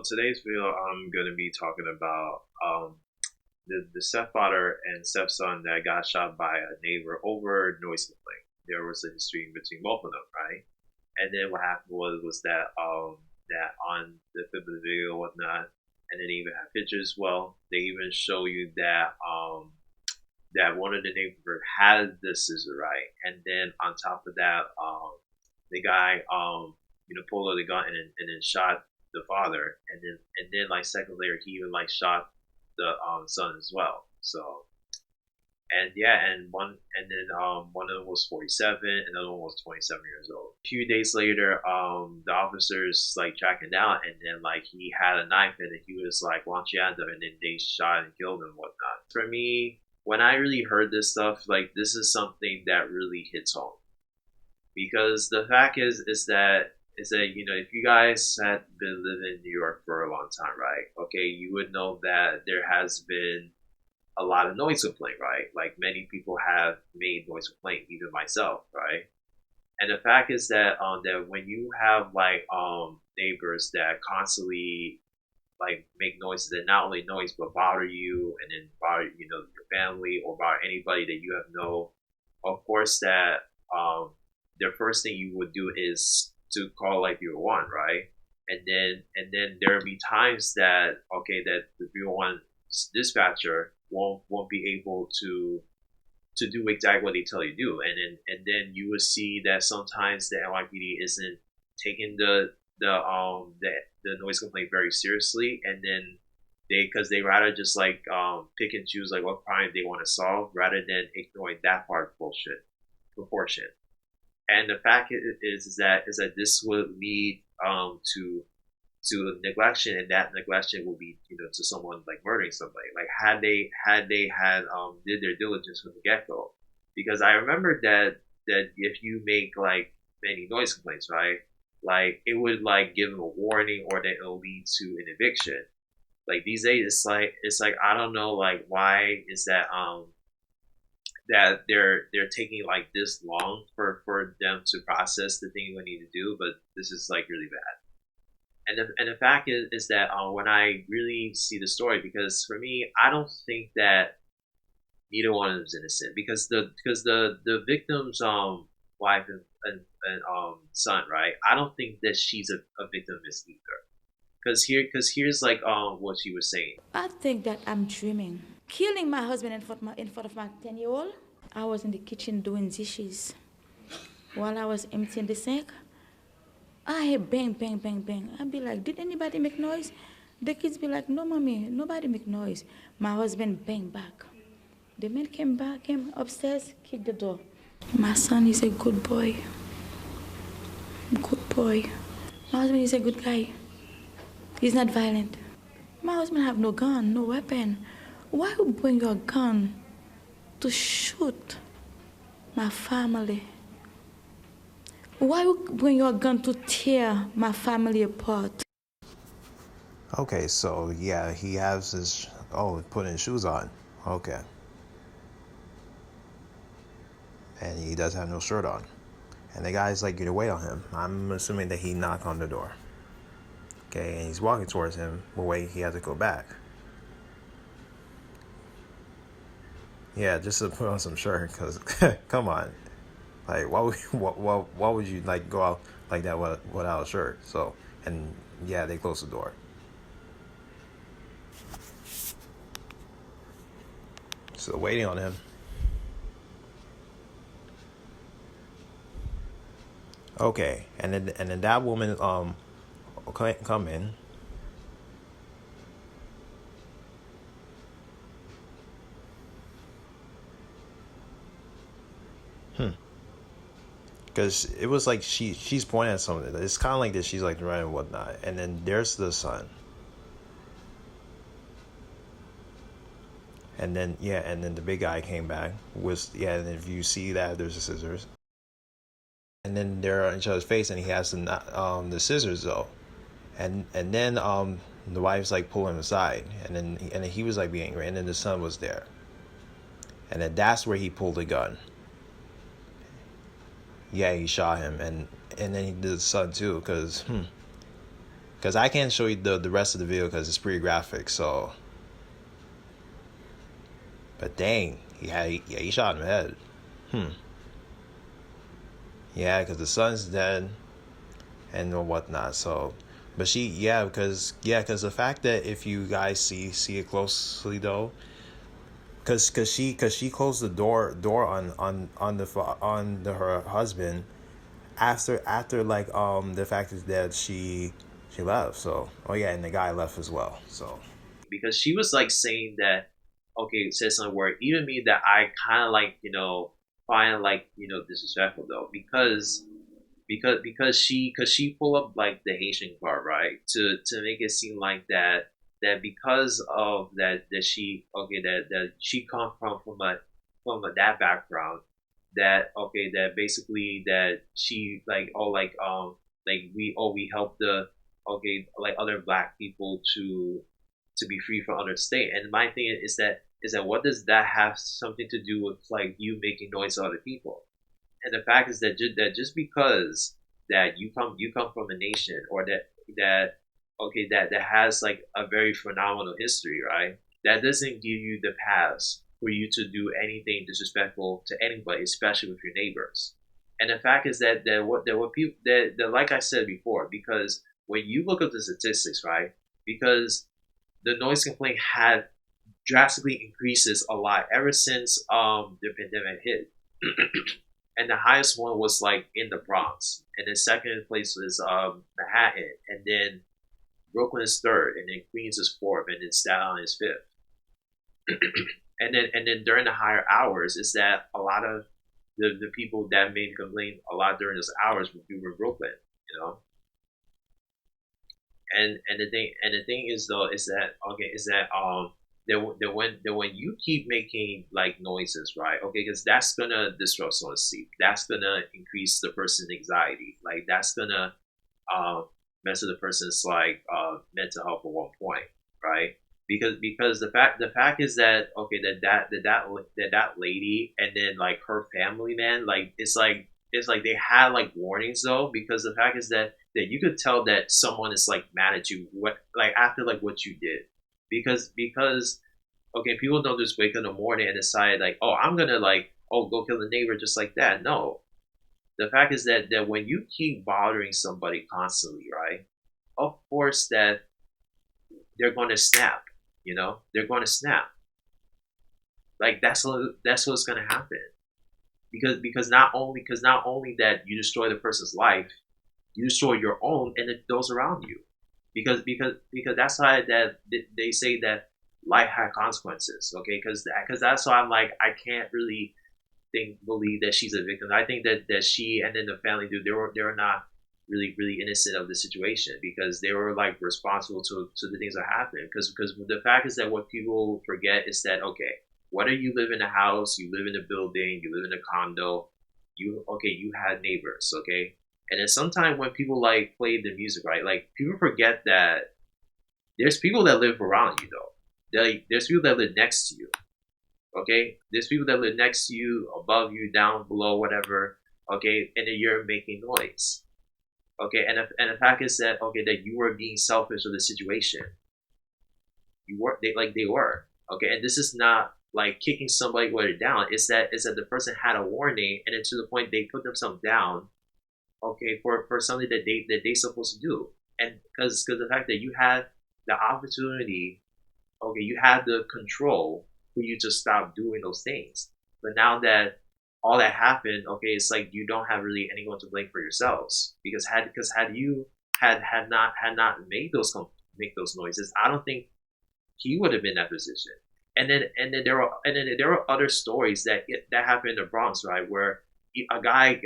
Today's video, I'm going to be talking about the stepfather and stepson that got shot by a neighbor over noise complaint. There was a history between both of them, right? And then what happened was that that on the clip of the video and whatnot, and then they even have pictures. Well, they even show you that that one of the neighbors had the scissor, right? And then on top of that, the guy pulled out the gun and then shot the father, and then like seconds later he even like shot the son as well. So and yeah, one of them was 47, another one was 27 years old. A few days later, the officers like tracked him down, and then like he had a knife, and then he was like, "Why don't you hand them?" And then they shot and killed him, and whatnot. For me, when I really heard this stuff, like this is something that really hits home because the fact is that if you guys had been living in New York for a long time, right? Okay, you would know that there has been a lot of noise complaint, right? Like many people have made noise complaint, even myself, right? And the fact is that when you have like neighbors that constantly like make noises that not only noise but bother you and then bother your family or bother anybody that you have no, of course that the first thing you would do is to call like 301, right? And then there'll be times that okay that the 301 dispatcher won't be able to do exactly what they tell you to do, and then you will see that sometimes the NYPD isn't taking the noise complaint very seriously, and then because they rather just like pick and choose like what crime they want to solve rather than ignoring that part of bullshit proportion. And the fact is that this would lead to neglection, and that neglection will be to someone like murdering somebody. Like had did their diligence from the get go, because I remember that if you make like many noise complaints, right, like it would like give them a warning or that it'll lead to an eviction. Like these days, it's like I don't know like why is that they're taking like this long for them to process the thing we need to do, but this is like really bad. And the fact is that when I really see the story, because for me, I don't think that neither one of them is innocent, because the victim's wife and son, right? I don't think that she's a victimist either. Because here's like what she was saying. I think that I'm dreaming. Killing my husband in front of my 10-year-old. I was in the kitchen doing dishes. While I was emptying the sink, I hear bang, bang, bang, bang. I'd be like, did anybody make noise? The kids be like, no, mommy, nobody make noise. My husband bang back. The man came upstairs, kicked the door. My son is a good boy. Good boy. My husband is a good guy. He's not violent. My husband have no gun, no weapon. Why you bring your gun to shoot my family? Why you bring your gun to tear my family apart? Okay, so yeah, he has his putting shoes on. Okay, and he does have no shirt on, and the guy's like, get away on him. I'm assuming that he knocked on the door. Okay, and he's walking towards him, but wait, he has to go back. Yeah, just to put on some shirt, cause come on, like why would you like go out like that without a shirt? So and yeah, they closed the door. So waiting on him. Okay, and then that woman come in. Because it was like she's pointing at something. It's kind of like that. She's like running and whatnot, and then there's the son, and then yeah, and then the big guy came back with yeah. And if you see that, there's the scissors, and then they're on each other's face, and he has the scissors though, and then the wife's like pulling him aside, and then he was like being angry, and then the son was there, and then that's where he pulled the gun. Yeah, he shot him, and then he did the son too, because because I can't show you the rest of the video because it's pretty graphic. So, but dang, he shot him in the head. Yeah, because the son's dead and whatnot. So, but because the fact that if you guys see it closely though, because she closed the door on her husband after like the fact is that she left. So oh yeah, and the guy left as well. So because she was like saying that, okay, said some word, even me that I kind of like, find like, disrespectful though, because she pulled up like the Haitian part, right, to make it seem like that because of that she okay that she come from that background, that okay that basically that she like we help the okay like other black people to be free from other state. And my thing is that what does that have something to do with like you making noise to other people? And the fact is that just because that you come from a nation, or that okay that has like a very phenomenal history, right? That doesn't give you the pass for you to do anything disrespectful to anybody, especially with your neighbors. And the fact is that what people that like I said before, because when you look at the statistics, right? Because the noise complaint had drastically increases a lot ever since the pandemic hit. And the highest one was like in the Bronx, and the second place was Manhattan, and then Brooklyn is third, and then Queens is fourth, and then Staten Island is fifth. And then during the higher hours, is that a lot of the people that made complaint a lot during those hours were people in Brooklyn, you know. And the thing is though is that okay is that that when you keep making like noises, right? Okay, because that's gonna disrupt someone's sleep. That's gonna increase the person's anxiety. Like that's gonna um, mess with the person's like mental health at one point, right? Because the fact is that okay that lady and then like her family, man, like it's like they had like warnings though, because the fact is that you could tell that someone is like mad at you what like after like what you did, because okay, people don't just wake up in the morning and decide like, oh, I'm gonna like, oh, go kill the neighbor just like that. No, the fact is that when you keep bothering somebody constantly, right? Of course that they're going to snap. They're going to snap. Like that's what's going to happen, because not only that you destroy the person's life, you destroy your own and those around you, because that's why that they say that life had consequences. Okay, because that's why I'm like I can't really believe that she's a victim. I think that she and then the family, dude, they were not really innocent of the situation, because they were like responsible to the things that happened. Because the fact is that what people forget is that okay, whether you live in a house, you live in a building, you live in a condo, you had neighbors, okay. And then sometimes when people like play the music, right, like people forget that there's people that live around you though. There's people that live next to you. Okay, there's people that live next to you, above you, down, below, whatever. Okay, and then you're making noise. Okay, and the fact is that okay that you were being selfish of the situation. They were. Okay, and this is not like kicking somebody with it down. It's that the person had a warning, and then to the point they put themselves down. Okay, for something that they supposed to do, and because the fact that you had the opportunity, okay, you had the control for you to stop doing those things. But now that all that happened, okay, it's like you don't have really anyone to blame for yourselves, because had you had not make those noises, I don't think he would have been in that position. And then there were other stories that happened in the Bronx, right, where a guy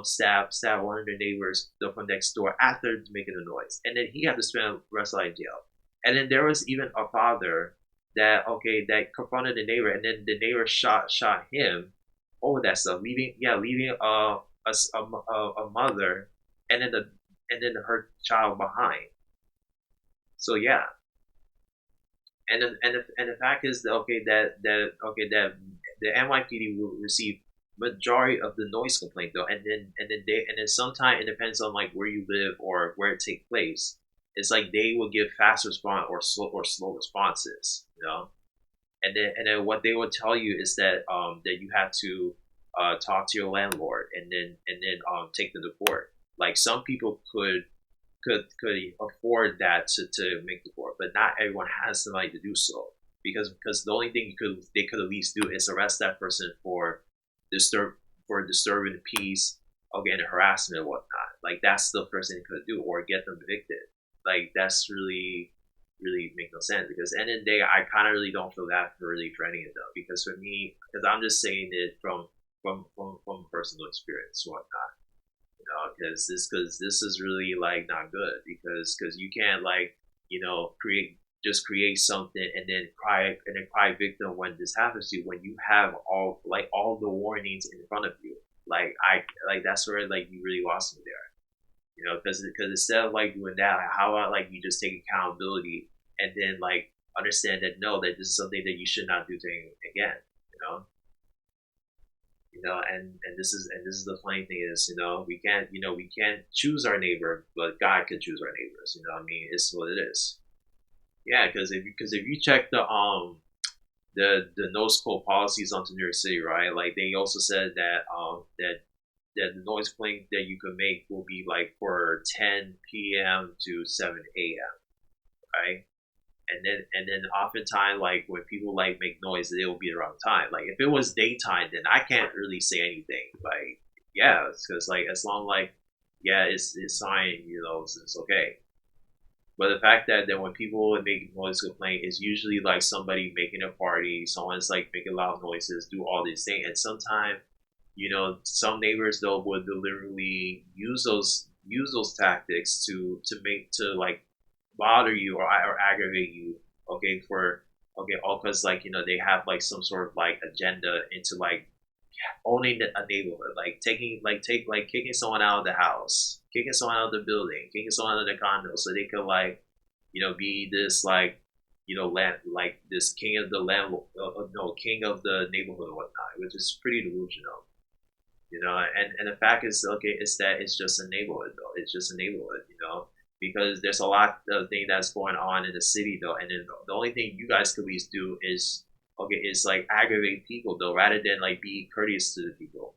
stabbed one of the neighbors from next door after making a noise, and then he had to spend the rest of life in jail. And then there was even a father that confronted the neighbor, and then the neighbor shot him over that stuff, leaving a mother and then her child behind. So yeah, and the fact is that the NYPD will receive majority of the noise complaint though, and then sometimes it depends on like where you live or where it take place. it's like they will give fast response or slow responses, and then what they will tell you is that that you have to talk to your landlord and then take them to court. Like some people could afford that to make the court, but not everyone has the money to do so because the only thing they could at least do is arrest that person disturb for disturbing the peace, okay, and harassment and whatnot. Like that's the first thing they could do, or get them evicted. Like that's really make no sense because at the end of the day, I kind of really don't feel that for really for any of them because for me, because I'm just saying it from personal experience and whatnot. Because this is really like not good because you can't like create something and then cry victim when this happens to you when you have all the warnings in front of you. Like that's where like you really lost me there. Because instead of like doing that, how about like you just take accountability and then like understand that no, that this is something that you should not do again. You know, and this is the funny thing is we can't choose our neighbor, but God can choose our neighbors. I mean, it's what it is. Yeah, because if you check the noise code policies onto New York City, right? Like they also said that the noise complaint that you could make will be like for 10 p.m. to 7 a.m. Right? And then oftentimes like when people like make noise, it will be around time. Like if it was daytime, then I can't really say anything. Like yeah, because like as long like yeah, it's fine, it's okay. But the fact that when people make noise complaint, is usually like somebody making a party, someone's like making loud noises, do all these things, and sometimes some neighbors though would deliberately use those tactics to like bother you or aggravate you. Okay, all because like they have like some sort of like agenda into like owning a neighborhood, like kicking someone out of the house, kicking someone out of the building, kicking someone out of the condo, so they could like be this like land like this king of the land, no, king of the neighborhood and whatnot, which is pretty delusional. And the fact is okay is that it's just a neighborhood though, it's just a neighborhood, because there's a lot of things that's going on in the city though, and then the only thing you guys could at least do is okay is like aggravate people though, rather than like be courteous to the people.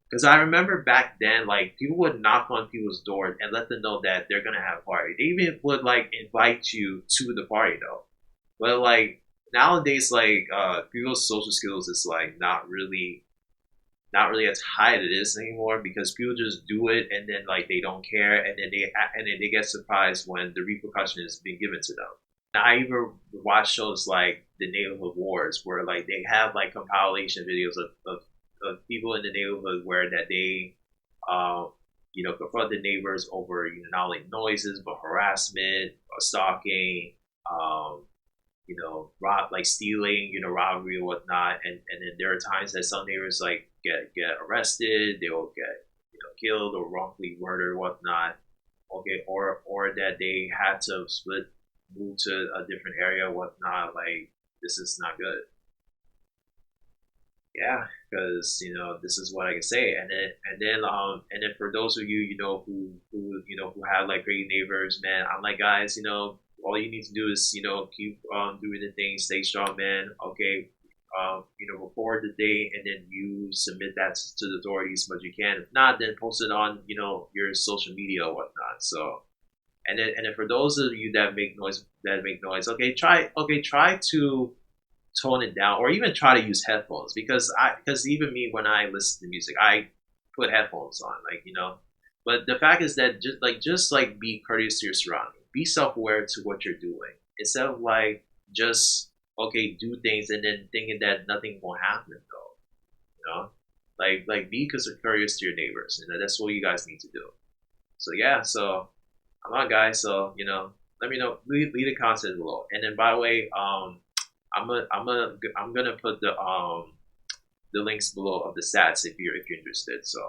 Because I remember back then, like people would knock on people's doors and let them know that they're gonna have a party. They even would like invite you to the party though. But like nowadays, like people's social skills is like not really as high as it is anymore because people just do it and then like they don't care and then they get surprised when the repercussion is being given to them. I even watch shows like the Neighborhood Wars where like they have like compilation videos of people in the neighborhood where that they confront the neighbors over not only noises but harassment, stalking, um, like stealing, robbery and whatnot. And then there are times that some neighbors like get arrested, they will get killed or wrongfully murdered, whatnot. Okay, or that they had to move to a different area, whatnot. Like this is not good. Yeah, because this is what I can say, and then for those of you who have like great neighbors, man, I'm like guys, all you need to do is keep doing the things, stay strong, man. Okay, record the day, and then you submit that to the authorities as much as you can. If not, then post it on your social media or whatnot. So, and then for those of you that make noise, try to tone it down or even try to use headphones because even me when I listen to music I put headphones on but the fact is that just like be courteous to your surroundings, be self-aware to what you're doing instead of like just okay do things and then thinking that nothing will happen though, like be courteous to your neighbors and that's what you guys need to do. So yeah, so I'm on guys, so let me know, leave the content below, and then by the way I'm gonna put the links below of the stats if you're interested. So